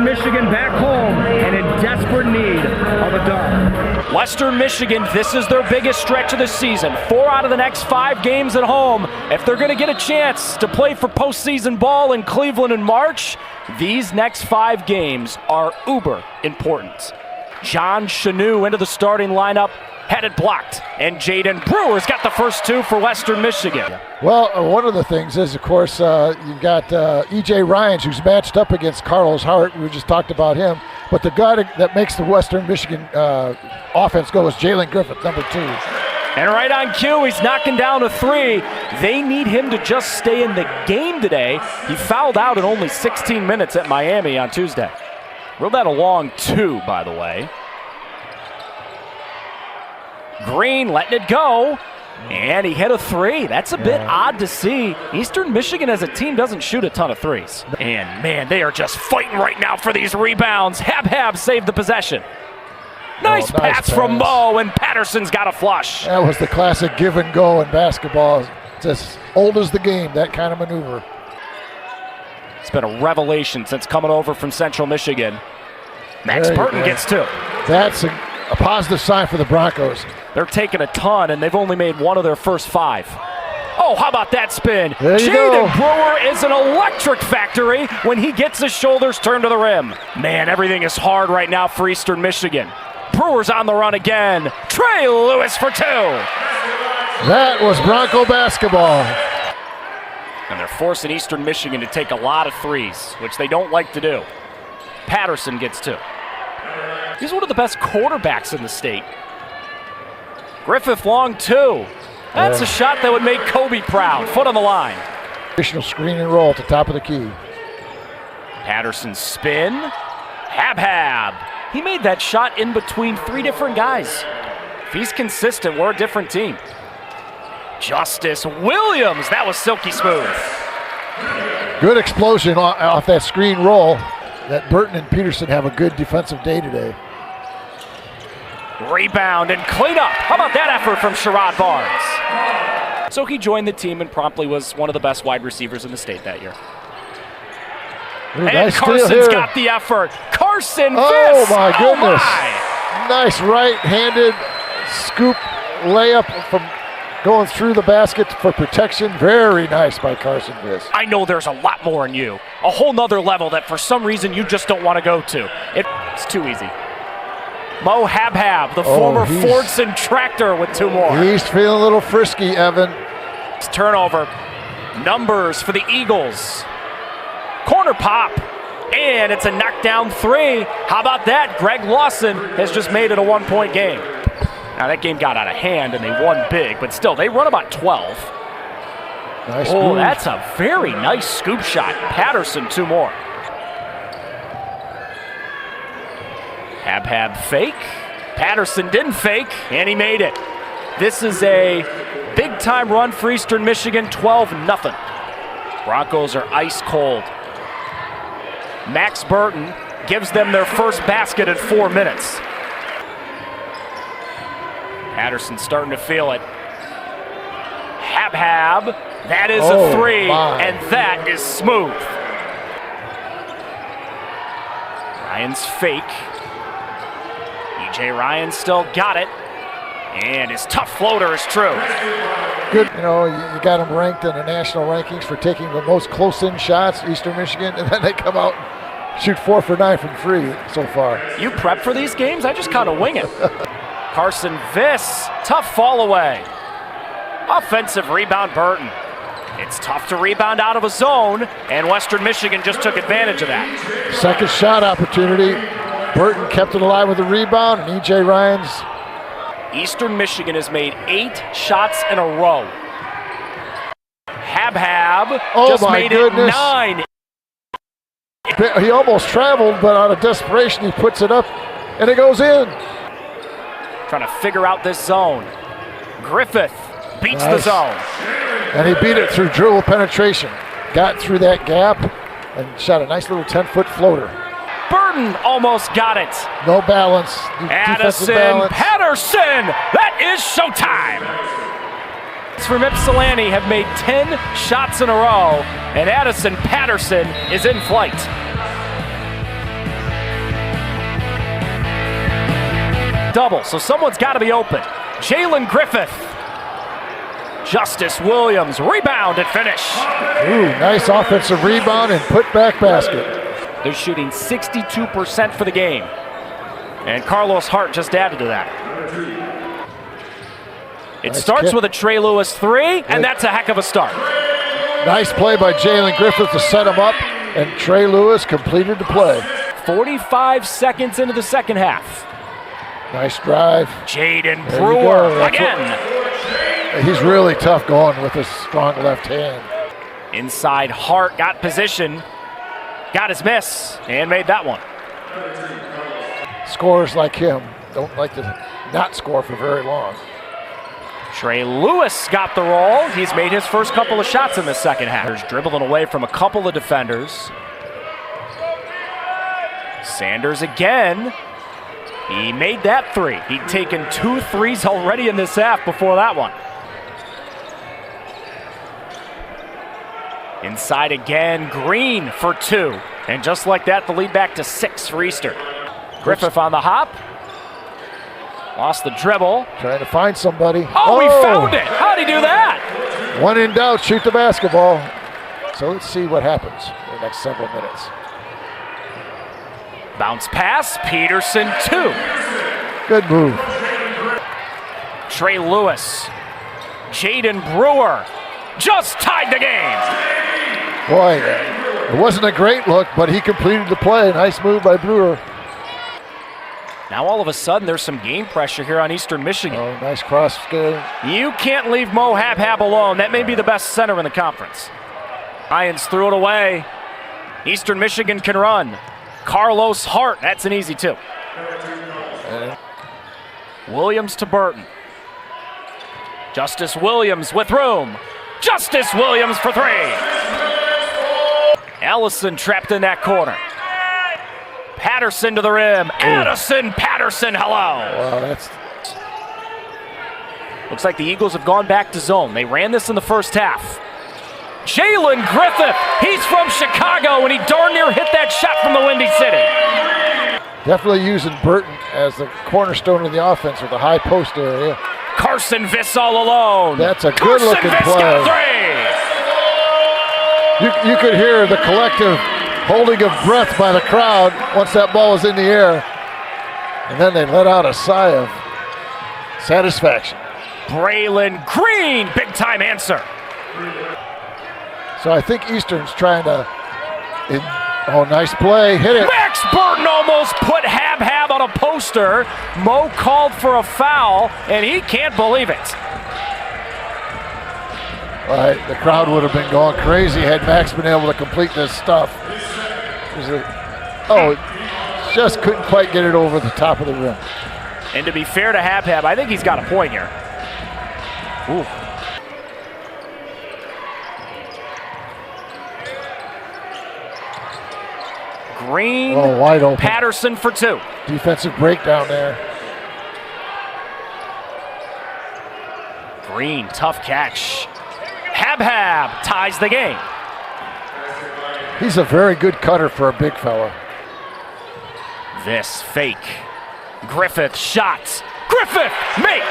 Michigan back home and in desperate need of a dub. Western Michigan, this is their biggest stretch of the season. 4 out of the next 5 games at home. If they're going to get a chance to play for postseason ball in Cleveland in March, these next 5 games are uber important. John Chanu into the starting lineup, had it blocked, and Jaden Brewer's got the first 2 for Western Michigan. Well, one of the things is, of course, you've got E.J. Ryans, who's matched up against Carlos Hart. We just talked about him. But the guy that makes the Western Michigan offense go is Jalen Griffith, number 2. And right on cue, he's knocking down a 3. They need him to just stay in the game today. He fouled out in only 16 minutes at Miami on Tuesday. Ruled that a long 2, by the way. Green letting it go, and he hit a 3. That's a bit odd to see. Eastern Michigan as a team doesn't shoot a ton of 3s. And man, they are just fighting right now for these rebounds. Hab saved the possession. Nice pass from Mo, and Patterson's got a flush. That was the classic give and go in basketball. It's as old as the game, that kind of maneuver. It's been a revelation since coming over from Central Michigan. Max Burton gets 2. That's a positive sign for the Broncos. They're taking a ton, and they've only made 1 of their first 5. Oh, how about that spin? Jaden Brewer is an electric factory when he gets his shoulders turned to the rim. Man, everything is hard right now for Eastern Michigan. Brewer's on the run again. Trey Lewis for 2. That was Bronco basketball. And they're forcing Eastern Michigan to take a lot of 3s, which they don't like to do. Patterson gets 2. He's one of the best quarterbacks in the state. Griffith long 2. That's a shot that would make Kobe proud. Foot on the line. Additional screen and roll at the top of the key. Patterson spin. Hab. He made that shot in between 3 different guys. If he's consistent, we're a different team. Justice Williams. That was silky smooth. Good explosion off that screen roll. That Burton and Peterson have a good defensive day today. Rebound and cleanup. How about that effort from Sherrod Barnes? So he joined the team and promptly was one of the best wide receivers in the state that year. Ooh, and nice Carson's got the effort. Carson Oh, Fisk. my goodness. My. Nice right-handed scoop layup from going through the basket for protection. Very nice by Carson Fisk. I know there's a lot more in you. A whole nother level that for some reason you just don't want to go to. It's too easy. Mo Hab, the former Fordson Tractor with 2 more. He's feeling a little frisky, Evan. It's turnover. Numbers for the Eagles. Corner pop. And it's a knockdown 3. How about that? Greg Lawson has just made it a 1-point game. Now that game got out of hand and they won big, but still, they run about 12. Nice oh, move. That's a very nice scoop shot. Patterson, 2 more. Hab fake. Patterson didn't fake, and he made it. This is a big-time run for Eastern Michigan, 12-0. Broncos are ice cold. Max Burton gives them their first basket in 4 minutes. Patterson starting to feel it. Hab. That is a 3, and that is smooth. Ryan's fake. E.J. Ryan still got it. And his tough floater is true. Good, you know, you got them ranked in the national rankings for taking the most close-in shots, Eastern Michigan, and then they come out and shoot 4 for 9 from 3 so far. You prep for these games? I just kind of wing it. Carson Fisk, tough fall away. Offensive rebound, Burton. It's tough to rebound out of a zone, and Western Michigan just took advantage of that. Second shot opportunity. Burton kept it alive with the rebound, and E.J. Ryan's. Eastern Michigan has made 8 shots in a row. Hab just made it 9. He almost traveled, but out of desperation, he puts it up, and it goes in. Trying to figure out this zone. Griffith beats the zone. And he beat it through dribble penetration. Got through that gap and shot a nice little 10-foot floater. Burton almost got it. No balance. Addison Patterson. That is showtime. From Ypsilanti have made 10 shots in a row, and Addison Patterson is in flight. double, so someone's got to be open. Jalen Griffith. Justice Williams, rebound and finish. Ooh, nice offensive rebound and put-back basket. They're shooting 62% for the game. And Carlos Hart just added to that. It Nice starts kick. with a Trey Lewis three, and that's a heck of a start. Nice play by Jalen Griffith to set him up, and Trey Lewis completed the play. 45 seconds into the second half. Nice drive. Jaden There you Brewer go. That's again. He's really tough going with his strong left hand. Inside Hart, got position, got his miss, and made that one. Scorers like him don't like to not score for very long. Trey Lewis got the roll. He's made his first couple of shots in the second half. He's dribbling away from a couple of defenders. Sanders again. He made that three. He'd taken 2 threes already in this half before that one. Inside again, Green for 2. And just like that, the lead back to 6 for Eastern. Griffith on the hop. Lost the dribble. Trying to find somebody. Oh, he found it. How'd he do that? When in doubt, shoot the basketball. So let's see what happens in the next several minutes. Bounce pass, Peterson 2. Good move. Trey Lewis. Jaden Brewer just tied the game. Boy, it wasn't a great look, but he completed the play. Nice move by Brewer. Now all of a sudden there's some game pressure here on Eastern Michigan. Oh, nice cross game. You can't leave Mo Habhab alone. That may be the best center in the conference. Lions threw it away. Eastern Michigan can run. Carlos Hart, that's an easy 2. Williams to Burton. Justice Williams with room. Justice Williams for 3. Ellison trapped in that corner. Patterson to the rim. Addison Patterson, hello. Wow, that's Looks like the Eagles have gone back to zone. They ran this in the first half. Jalen Griffith, he's from Chicago, and he darn near hit that shot from the Windy City. definitely using Burton as the cornerstone of the offense with the high post area. Carson Viss all alone. That's a good-looking play. You could hear the collective holding of breath by the crowd once that ball was in the air. And then they let out a sigh of satisfaction. Braylon Green, big-time answer. So I think Eastern's trying to, oh, nice play, hit it. Max Burton almost put Hab on a poster. Mo called for a foul, and he can't believe it. Right, the crowd would have been going crazy had Max been able to complete this stuff. Just couldn't quite get it over the top of the rim. And to be fair to Hab, I think he's got a point here. Ooh. Green, wide open. Patterson for 2. Defensive breakdown there. Green, tough catch. Hab ties the game. He's a very good cutter for a big fella. This fake. Griffith shots. Griffith make.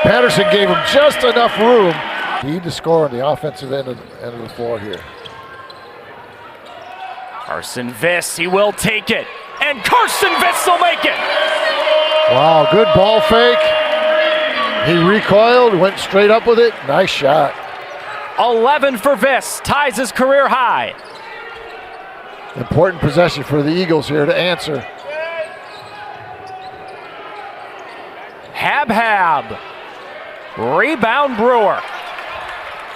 Patterson gave him just enough room. He need to score on the offensive end of the floor here. Carson Viss, he will take it. And Carson Viss will make it. Wow, good ball fake. He recoiled, went straight up with it. Nice shot. 11 for Viss, ties his career high. Important possession for the Eagles here to answer. Hab. Rebound Brewer.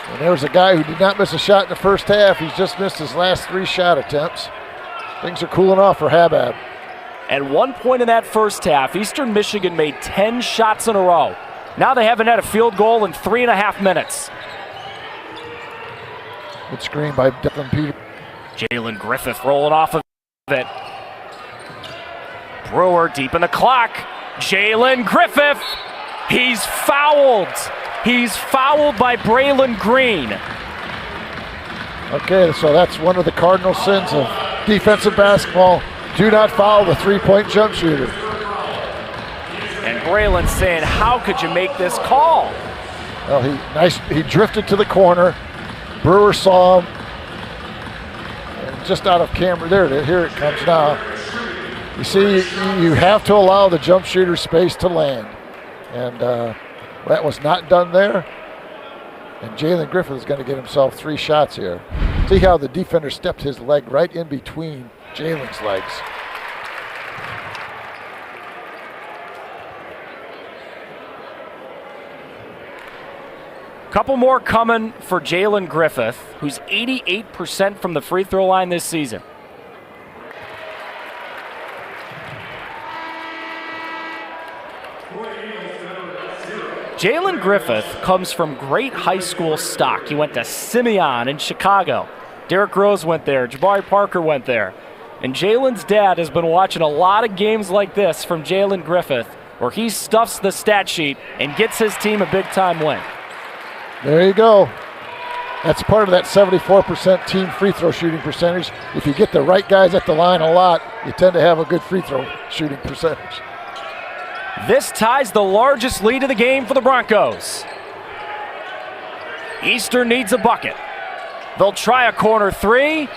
And there was a guy who did not miss a shot in the first half. He's just missed his last 3 shot attempts. Things are cooling off for Hab. At one point in that first half, Eastern Michigan made 10 shots in a row. Now they haven't had a field goal in 3.5 minutes. Good screen by Declan Peter. Jalen Griffith rolling off of it. Brewer deep in the clock. Jalen Griffith. He's fouled. He's fouled by Braylon Green. Okay, so that's one of the cardinal sins of defensive basketball. Do not foul the three-point jump shooter. And Braylon saying, how could you make this call? Well, he drifted to the corner. Brewer saw him. And just out of camera, there it is. Here it comes now. You see, you have to allow the jump shooter space to land. And that was not done there. And Jalen Griffith is going to get himself 3 shots here. See how the defender stepped his leg right in between Jalen's legs. Couple more coming for Jalen Griffith, who's 88% from the free throw line this season. Jalen Griffith comes from great high school stock. He went to Simeon in Chicago. Derrick Rose went there. Jabari Parker went there. And Jalen's dad has been watching a lot of games like this from Jalen Griffith, where he stuffs the stat sheet and gets his team a big-time win. There you go. That's part of that 74% team free throw shooting percentage. If you get the right guys at the line a lot, you tend to have a good free throw shooting percentage. This ties the largest lead of the game for the Broncos. Eastern needs a bucket. They'll try a corner 3.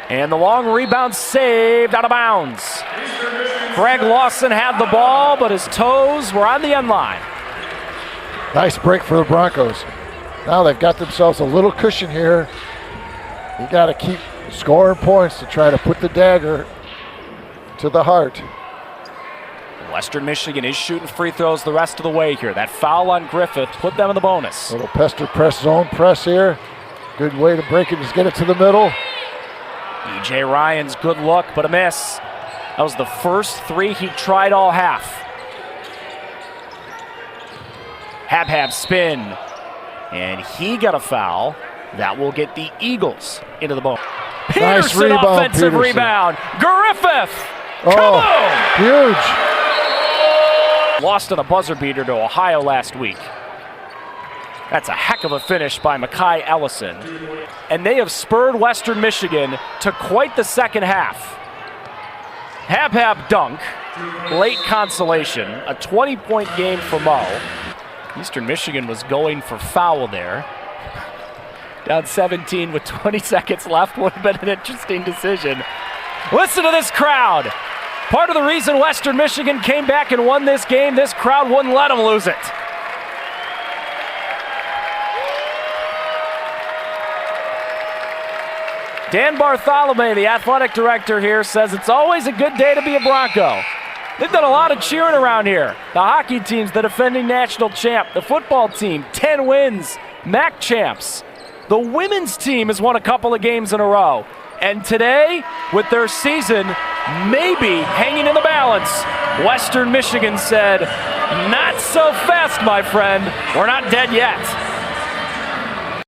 And the long rebound saved out of bounds. Greg Lawson had the ball, but his toes were on the end line. Nice break for the Broncos. Now they've got themselves a little cushion here. You got to keep scoring points to try to put the dagger to the heart. Western Michigan is shooting free throws the rest of the way here. That foul on Griffith put them in the bonus. Little pester press, zone press here. Good way to break it is get it to the middle. E.J. Ryan's good look, but a miss. That was the first 3 he tried all half. Hab spin, and he got a foul. That will get the Eagles into the bonus. Nice Peterson, rebound, offensive Peterson. rebound. Griffith, Oh, kaboom! huge. Lost on a buzzer beater to Ohio last week. That's a heck of a finish by Mekhi Ellison. And they have spurred Western Michigan to quite the second half. Hab dunk, late consolation, a 20-point game for Mo. Eastern Michigan was going for foul there. Down 17 with 20 seconds left would have been an interesting decision. Listen to this crowd. Part of the reason Western Michigan came back and won this game, this crowd wouldn't let them lose it. Dan Bartholomew, the athletic director here, says it's always a good day to be a Bronco. They've done a lot of cheering around here. The hockey team's the defending national champ. The football team, 10 wins, MAC champs. The women's team has won a couple of games in a row. And today, with their season maybe hanging in the balance, Western Michigan said, not so fast, my friend. We're not dead yet.